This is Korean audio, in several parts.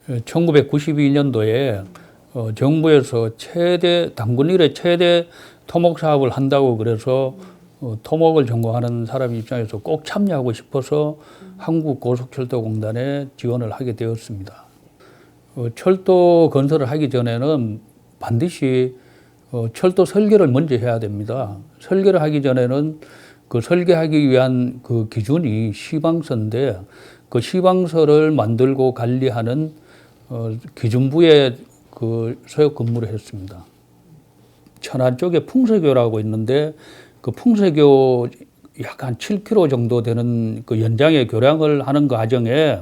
1992년도에 정부에서 당군 이래 최대 토목 사업을 한다고 그래서 토목을 전공하는 사람 입장에서 꼭 참여하고 싶어서 한국고속철도공단에 지원을 하게 되었습니다. 철도 건설을 하기 전에는 반드시 철도 설계를 먼저 해야 됩니다. 설계를 하기 전에는 그 설계하기 위한 그 기준이 시방서인데 그 시방서를 만들고 관리하는 기준부에 그 소역 근무를 했습니다. 천안 쪽에 풍세교라고 있는데 그 풍세교 약 한 7km 정도 되는 그 연장의 교량을 하는 과정에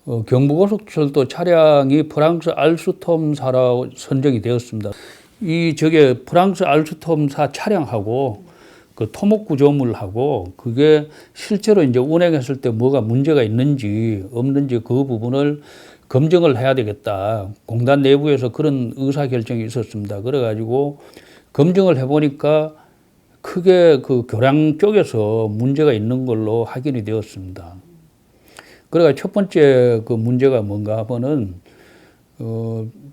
경부고속철도 차량이 프랑스 알스톰사로 선정이 되었습니다. 저게 프랑스 알스톰사 차량하고 그 토목 구조물하고 그게 실제로 이제 운행했을 때 뭐가 문제가 있는지 없는지 그 부분을 검증을 해야 되겠다. 공단 내부에서 그런 의사 결정이 있었습니다. 그래가지고 검증을 해보니까 크게 그 교량 쪽에서 문제가 있는 걸로 확인이 되었습니다. 그래가 첫 번째 그 문제가 뭔가 하면은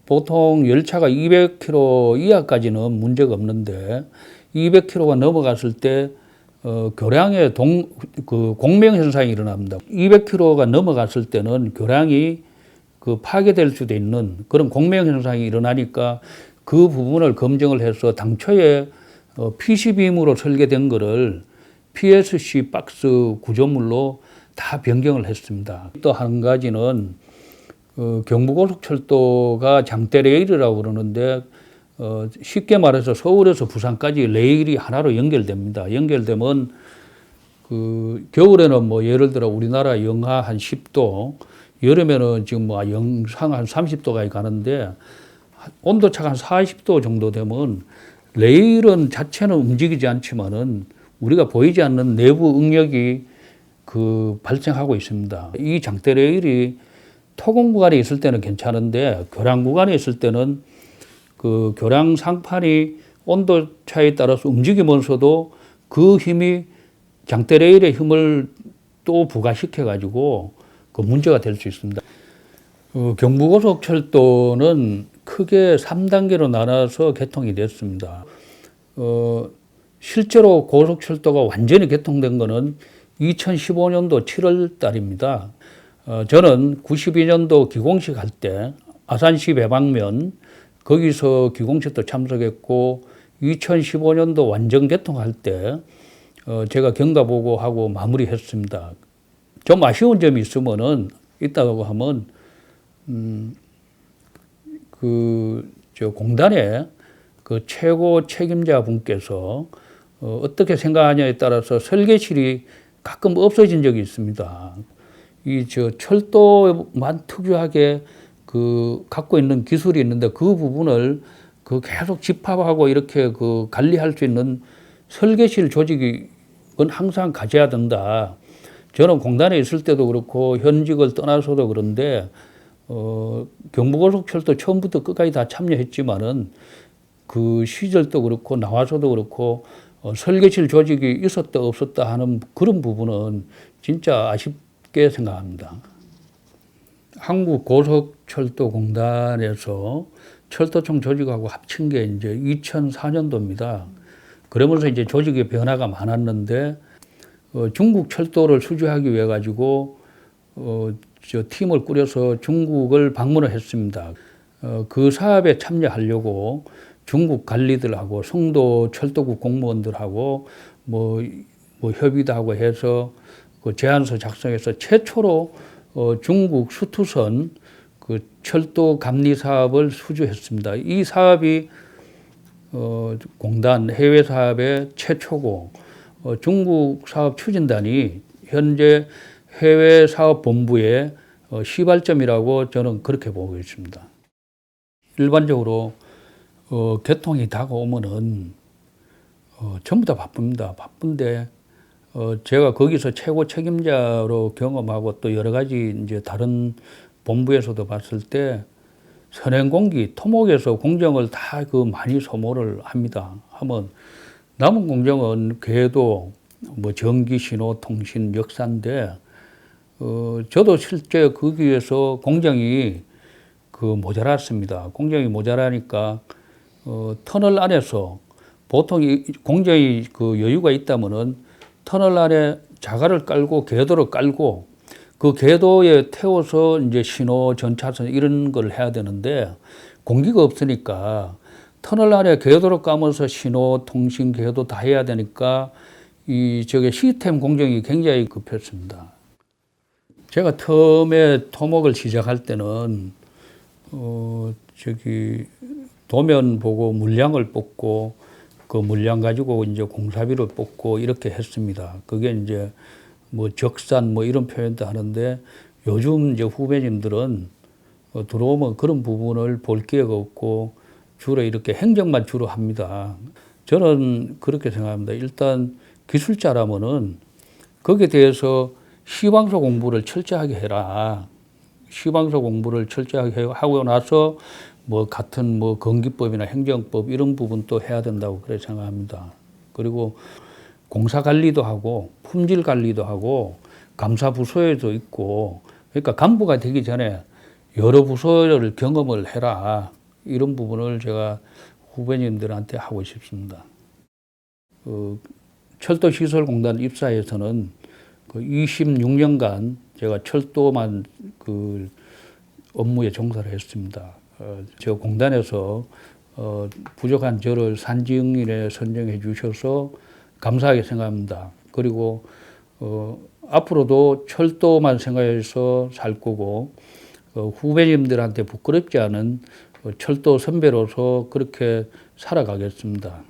보통 열차가 200km 이하까지는 문제가 없는데 200km가 넘어갔을 때 교량에 공명 현상이 일어납니다. 200km가 넘어갔을 때는 교량이 그 파괴될 수도 있는 그런 공명 현상이 일어나니까 그 부분을 검증을 해서 당초에 PC빔으로 설계된 거를 PSC 박스 구조물로 다 변경을 했습니다. 또 한 가지는 경부고속철도가 장대 레일이라고 그러는데 쉽게 말해서 서울에서 부산까지 레일이 하나로 연결됩니다. 연결되면 그 겨울에는 뭐 예를 들어 우리나라 영하 한 10도, 여름에는 지금 뭐 영상 한 30도까지 가는데 온도차가 한 40도 정도 되면 레일은 자체는 움직이지 않지만은 우리가 보이지 않는 내부 응력이 발생하고 있습니다. 이 장대 레일이 토공 구간에 있을 때는 괜찮은데 교량 구간에 있을 때는 그 교량 상판이 온도 차에 따라서 움직이면서도 그 힘이 장대 레일의 힘을 또 부과시켜 가지고 그 문제가 될 수 있습니다. 경부고속철도는 크게 3단계로 나눠서 개통이 됐습니다. 실제로 고속철도가 완전히 개통된 거는 2015년도 7월 달입니다. 저는 92년도 기공식 할 때 아산시 배방면 거기서 기공식도 참석했고 2015년도 완전 개통할 때 제가 경과보고하고 마무리했습니다. 좀 아쉬운 점이 있으면은 있다고 하면 공단의 그 최고 책임자 분께서 어떻게 생각하냐에 따라서 설계실이 가끔 없어진 적이 있습니다. 철도만 특유하게 갖고 있는 기술이 있는데 그 부분을 계속 집합하고 이렇게 관리할 수 있는 설계실 조직은 항상 가져야 된다. 저는 공단에 있을 때도 그렇고 현직을 떠나서도 그런데 경부고속철도 처음부터 끝까지 다 참여했지만은 그 시절도 그렇고 나와서도 그렇고 설계실 조직이 있었다 없었다 하는 그런 부분은 진짜 아쉽게 생각합니다. 한국고속철도공단에서 철도청 조직하고 합친 게 이제 2004년도입니다. 그러면서 이제 조직의 변화가 많았는데 중국 철도를 수주하기 위해 가지고 팀을 꾸려서 중국을 방문을 했습니다. 그 사업에 참여하려고 중국 관리들하고 성도 철도국 공무원들하고 뭐 협의도 하고 해서 그 제안서 작성해서 최초로 중국 수투선 그 철도 감리 사업을 수주했습니다. 이 사업이 공단 해외 사업의 최초고 중국 사업 추진단이 현재 해외 사업 본부의 시발점이라고 저는 그렇게 보고 있습니다. 일반적으로 개통이 다가오면은 전부 다 바쁩니다. 바쁜데 제가 거기서 최고 책임자로 경험하고 또 여러 가지 이제 다른 본부에서도 봤을 때 선행공기, 토목에서 공정을 다 많이 소모를 합니다. 하면 남은 공정은 궤도, 뭐 전기, 신호, 통신, 역사인데 저도 실제 거기에서 공정이 모자랐습니다. 공정이 모자라니까 터널 안에서 보통 공정이 여유가 있다면은 터널 안에 자갈을 깔고 궤도를 깔고 그 궤도에 태워서 이제 신호 전차선 이런 걸 해야 되는데 공기가 없으니까 터널 안에 궤도를 까면서 신호 통신 궤도 다 해야 되니까 저게 시스템 공정이 굉장히 급했습니다. 제가 처음에 토목을 시작할 때는 도면 보고 물량을 뽑고 그 물량 가지고 이제 공사비를 뽑고 이렇게 했습니다. 그게 이제 뭐 적산 뭐 이런 표현도 하는데 요즘 이제 후배님들은 들어오면 그런 부분을 볼 기회가 없고 주로 이렇게 행정만 주로 합니다. 저는 그렇게 생각합니다. 일단 기술자라면은 거기에 대해서 시방서 공부를 철저하게 해라. 시방서 공부를 철저하게 하고 나서 뭐 같은 뭐 건기법이나 행정법 이런 부분도 해야 된다고 그렇게 생각합니다. 그리고 공사 관리도 하고 품질 관리도 하고 감사 부서에도 있고 그러니까 간부가 되기 전에 여러 부서를 경험을 해라. 이런 부분을 제가 후배님들한테 하고 싶습니다. 철도시설공단 입사에서는 26년간 제가 철도만 업무에 종사를 했습니다. 저 공단에서 부족한 저를 산지응인에 선정해 주셔서 감사하게 생각합니다. 그리고 앞으로도 철도만 생각해서 살 거고 후배님들한테 부끄럽지 않은 철도 선배로서 그렇게 살아가겠습니다.